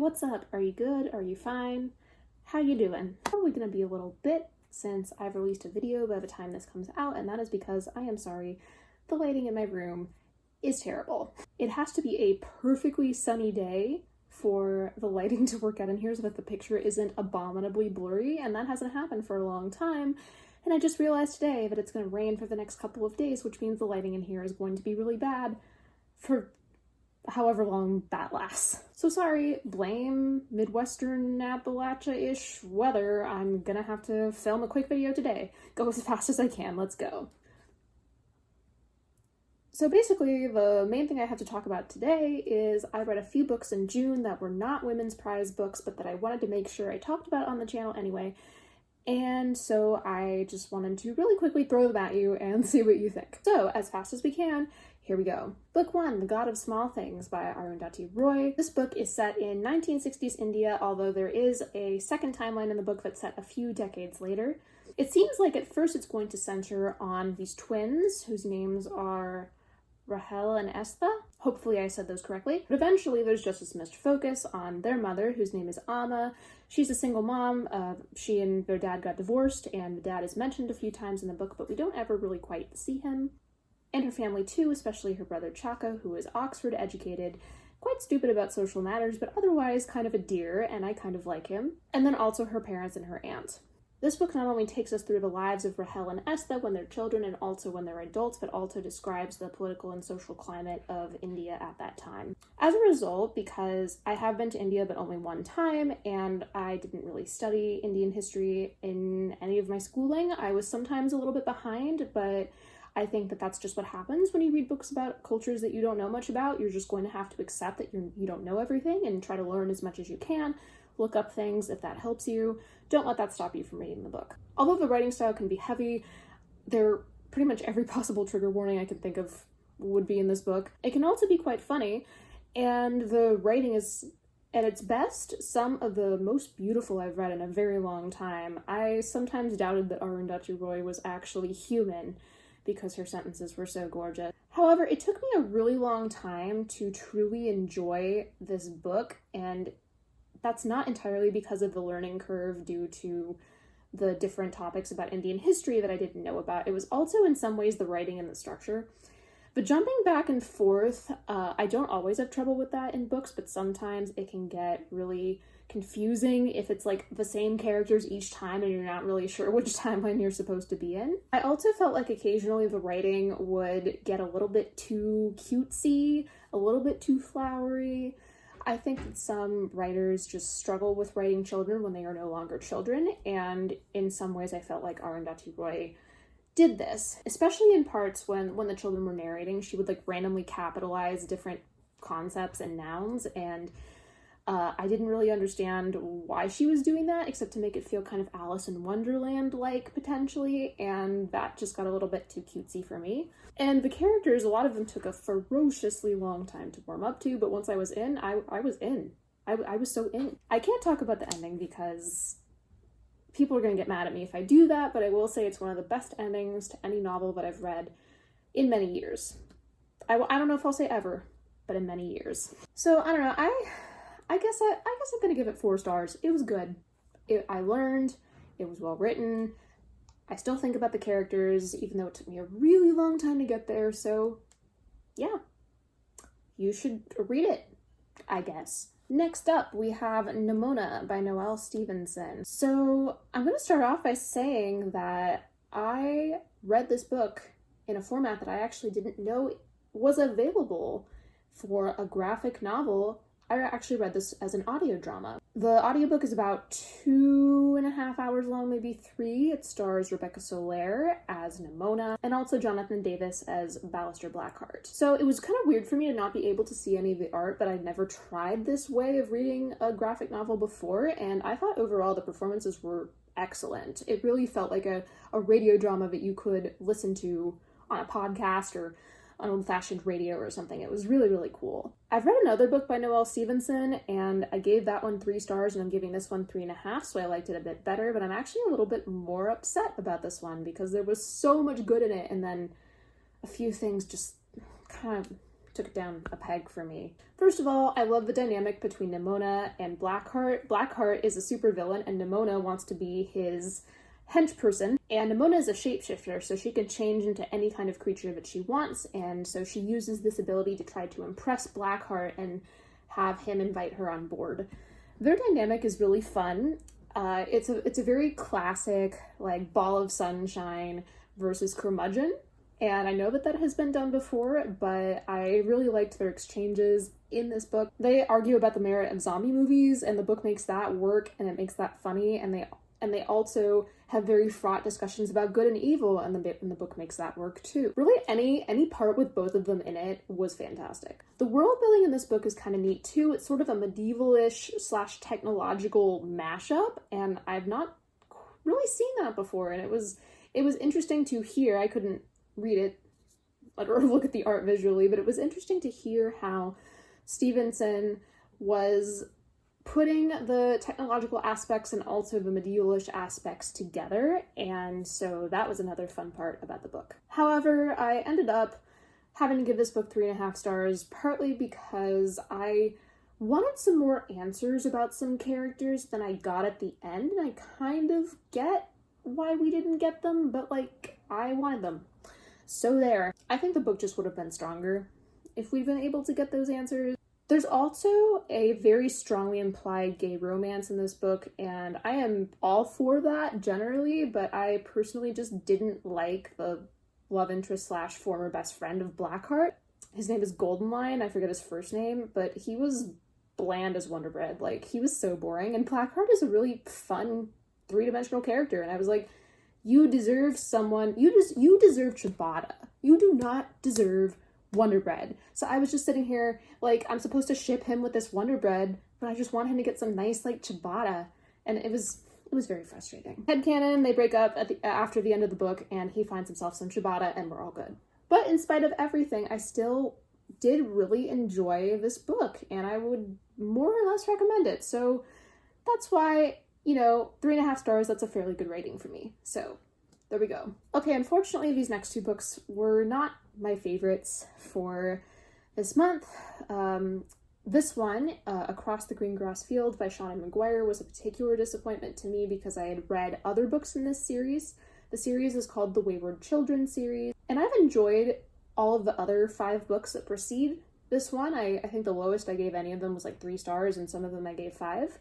what's up? Are you good? Are you fine? How you doing? Probably gonna be a little bit since I've released a video by the time this comes out, and that is because I am sorry, the lighting in my room is terrible. It has to be a perfectly sunny day for the lighting to work out in here so that the picture isn't abominably blurry, and that hasn't happened for a long time. And I just realized today that it's going to rain for the next couple of days, which means the lighting in here is going to be really bad for however long that lasts. So sorry, blame Midwestern Appalachia-ish weather. I'm gonna have to film a quick video today. Go as fast as I can, let's go. So basically, the main thing I have to talk about today is I read a few books in June that were not women's prize books, but that I wanted to make sure I talked about on the channel anyway. And so I just wanted to really quickly throw them at you and see what you think. So, as fast as we can, here we go. Book 1, The God of Small Things by Arundhati Roy. This book is set in 1960s India, although there is a second timeline in the book that's set a few decades later. It seems like at first it's going to center on these twins, whose names are Rahel and Estha. Hopefully I said those correctly. But eventually there's just this missed focus on their mother, whose name is Amma. She's a single mom. She and their dad got divorced, and the dad is mentioned a few times in the book, but we don't ever really quite see him. And her family too, especially her brother Chaka, who is Oxford educated, quite stupid about social matters, but otherwise kind of a dear, and I kind of like him. And then also her parents and her aunt. This book not only takes us through the lives of Rahel and Estha when they're children and also when they're adults, but also describes the political and social climate of India at that time. As a result, because I have been to India but only one time, and I didn't really study Indian history in any of my schooling, I was sometimes a little bit behind, but I think that that's just what happens when you read books about cultures that you don't know much about. You're just going to have to accept that you don't know everything and try to learn as much as you can. Look up things if that helps you. Don't let that stop you from reading the book. Although the writing style can be heavy, pretty much every possible trigger warning I could think of would be in this book. It can also be quite funny, and the writing is, at its best, some of the most beautiful I've read in a very long time. I sometimes doubted that Arundhati Roy was actually human, because her sentences were so gorgeous. However, it took me a really long time to truly enjoy this book, and that's not entirely because of the learning curve due to the different topics about Indian history that I didn't know about. It was also in some ways the writing and the structure. But jumping back and forth, I don't always have trouble with that in books, but sometimes it can get really confusing if it's like the same characters each time and you're not really sure which timeline you're supposed to be in. I also felt like occasionally the writing would get a little bit too cutesy, a little bit too flowery. I think that some writers just struggle with writing children when they are no longer children, and in some ways I felt like Arundhati Roy did this, especially in parts when the children were narrating. She would like randomly capitalize different concepts and nouns, and I didn't really understand why she was doing that, except to make it feel kind of Alice in Wonderland-like, potentially, and that just got a little bit too cutesy for me. And the characters, a lot of them took a ferociously long time to warm up to, but once I was in, I was in. I was so in. I can't talk about the ending because people are going to get mad at me if I do that, but I will say it's one of the best endings to any novel that I've read in many years. I don't know if I'll say ever, but in many years. So, I don't know, I guess I'm gonna give it 4 stars. It was good. I learned. It was well written. I still think about the characters, even though it took me a really long time to get there. So, yeah, you should read it, I guess. Next up, we have Nimona by Noelle Stevenson. So, I'm gonna start off by saying that I read this book in a format that I actually didn't know was available for a graphic novel. I actually read this as an audio drama. The audiobook is about 2.5 hours long, maybe 3. It stars Rebecca Soler as Nimona, and also Jonathan Davis as Ballister Blackheart. So it was kind of weird for me to not be able to see any of the art, but I'd never tried this way of reading a graphic novel before, and I thought overall the performances were excellent. It really felt like a radio drama that you could listen to on a podcast or on old-fashioned radio or something. It was really, really cool. I've read another book by Noelle Stevenson, and I gave that one 3 stars, and I'm giving this one 3.5, so I liked it a bit better, but I'm actually a little bit more upset about this one because there was so much good in it, and then a few things just kind of took it down a peg for me. First of all, I love the dynamic between Nimona and Blackheart. Blackheart is a supervillain, and Nimona wants to be his hench person. And Nimona is a shapeshifter, so she can change into any kind of creature that she wants, and so she uses this ability to try to impress Blackheart and have him invite her on board. Their dynamic is really fun. It's a very classic, like, ball of sunshine versus curmudgeon. And I know that that has been done before, but I really liked their exchanges in this book. They argue about the merit of zombie movies, and the book makes that work, and it makes that funny, and they also have very fraught discussions about good and evil, and the book makes that work too. Really, any part with both of them in it was fantastic. The world building in this book is kind of neat too. It's sort of a medievalish / technological mashup, and I've not really seen that before, and it was interesting to hear. I couldn't read it or look at the art visually, but it was interesting to hear how Stevenson was putting the technological aspects and also the medievalish aspects together, and so that was another fun part about the book. However, I ended up having to give this book 3.5 stars, partly because I wanted some more answers about some characters than I got at the end, and I kind of get why we didn't get them, but like, I wanted them. So there. I think the book just would have been stronger if we'd been able to get those answers. There's also a very strongly implied gay romance in this book, and I am all for that generally, but I personally just didn't like the love interest / former best friend of Blackheart. His name is Goldenline, I forget his first name, but he was bland as Wonder Bread. Like, he was so boring, and Blackheart is a really fun 3-dimensional character, and I was like, you deserve someone, you deserve ciabatta. You do not deserve Wonder Bread. So I was just sitting here, like, I'm supposed to ship him with this Wonder Bread, but I just want him to get some nice, like, ciabatta. And it was very frustrating. Headcanon, they break up after the end of the book, and he finds himself some ciabatta, and we're all good. But in spite of everything, I still did really enjoy this book, and I would more or less recommend it. So that's why, 3.5 stars, that's a fairly good rating for me. So there we go. Okay, unfortunately, these next 2 books were not my favorites for this month. This one, Across the Green Grass Field by Seanan McGuire, was a particular disappointment to me because I had read other books in this series. The series is called the Wayward Children series, and I've enjoyed all of the other 5 books that precede this one. I think the lowest I gave any of them was like 3 stars, and some of them I gave 5.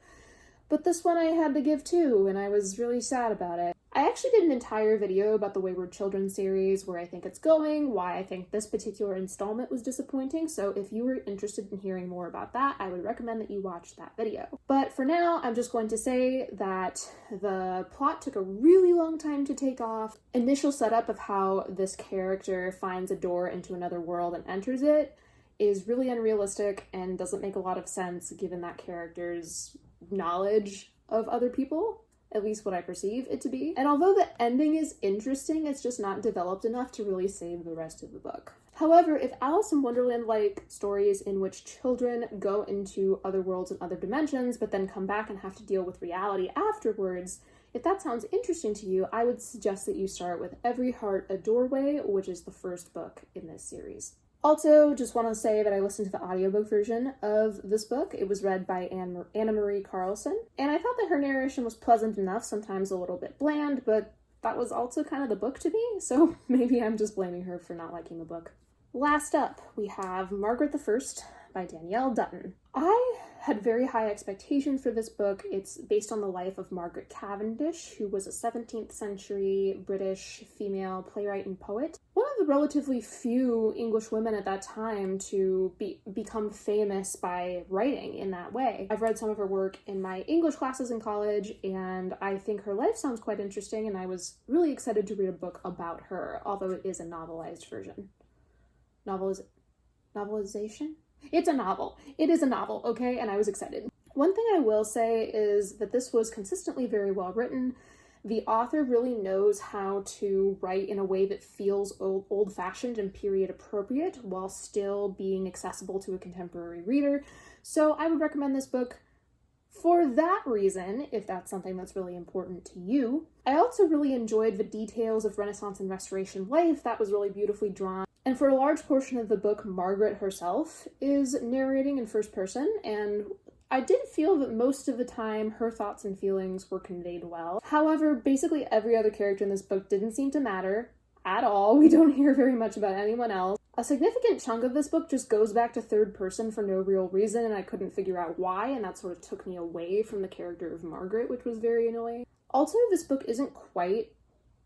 But this one I had to give 2, and I was really sad about it. I actually did an entire video about the Wayward Children series, where I think it's going, why I think this particular installment was disappointing, so if you were interested in hearing more about that, I would recommend that you watch that video. But for now, I'm just going to say that the plot took a really long time to take off. Initial setup of how this character finds a door into another world and enters it is really unrealistic and doesn't make a lot of sense given that character's knowledge of other people, at least what I perceive it to be. And although the ending is interesting, it's just not developed enough to really save the rest of the book. However, if Alice in Wonderland-like stories in which children go into other worlds and other dimensions, but then come back and have to deal with reality afterwards, if that sounds interesting to you, I would suggest that you start with Every Heart a Doorway, which is the first book in this series. Also, just want to say that I listened to the audiobook version of this book. It was read by Annamarie Carlson, and I thought that her narration was pleasant enough, sometimes a little bit bland, but that was also kind of the book to me, so maybe I'm just blaming her for not liking the book. Last up, we have Margaret the First by Danielle Dutton. I had very high expectations for this book. It's based on the life of Margaret Cavendish, who was a 17th century British female playwright and poet. One of the relatively few English women at that time to become famous by writing in that way. I've read some of her work in my English classes in college, and I think her life sounds quite interesting, and I was really excited to read a book about her, although it is a novelized version. Novelization? It's a novel. It is a novel, okay? And I was excited. One thing I will say is that this was consistently very well written. The author really knows how to write in a way that feels old-fashioned and period-appropriate while still being accessible to a contemporary reader. So I would recommend this book for that reason, if that's something that's really important to you. I also really enjoyed the details of Renaissance and Restoration life. That was really beautifully drawn. And for a large portion of the book, Margaret herself is narrating in first person, and I did feel that most of the time her thoughts and feelings were conveyed well. However, basically every other character in this book didn't seem to matter at all. We don't hear very much about anyone else. A significant chunk of this book just goes back to third person for no real reason, and I couldn't figure out why, and that sort of took me away from the character of Margaret, which was very annoying. Also, this book isn't quite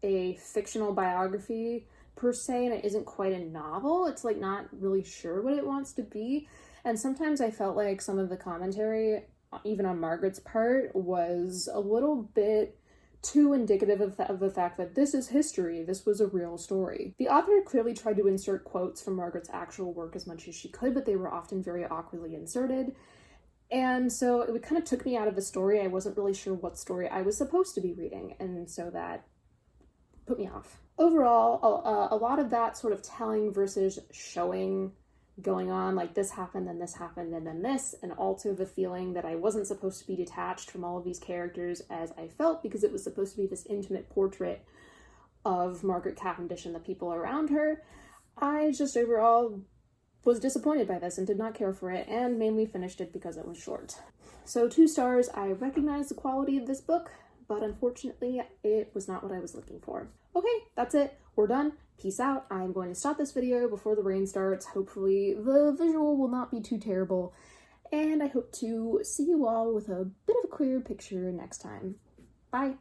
a fictional biography per se, and it isn't quite a novel. It's like not really sure what it wants to be, and sometimes I felt like some of the commentary, even on Margaret's part, was a little bit too indicative of the fact that this is history, this was a real story. The author clearly tried to insert quotes from Margaret's actual work as much as she could, but they were often very awkwardly inserted, and so it kind of took me out of the story. I wasn't really sure what story I was supposed to be reading, and so that put me off. Overall, a lot of that sort of telling versus showing going on, like this happened, then this happened, and then this, and also the feeling that I wasn't supposed to be detached from all of these characters as I felt, because it was supposed to be this intimate portrait of Margaret Cavendish and the people around her. I just overall was disappointed by this and did not care for it, and mainly finished it because it was short. So 2 stars. I recognize the quality of this book, but unfortunately it was not what I was looking for. Okay, that's it. We're done. Peace out. I'm going to stop this video before the rain starts. Hopefully the visual will not be too terrible, and I hope to see you all with a bit of a clearer picture next time. Bye!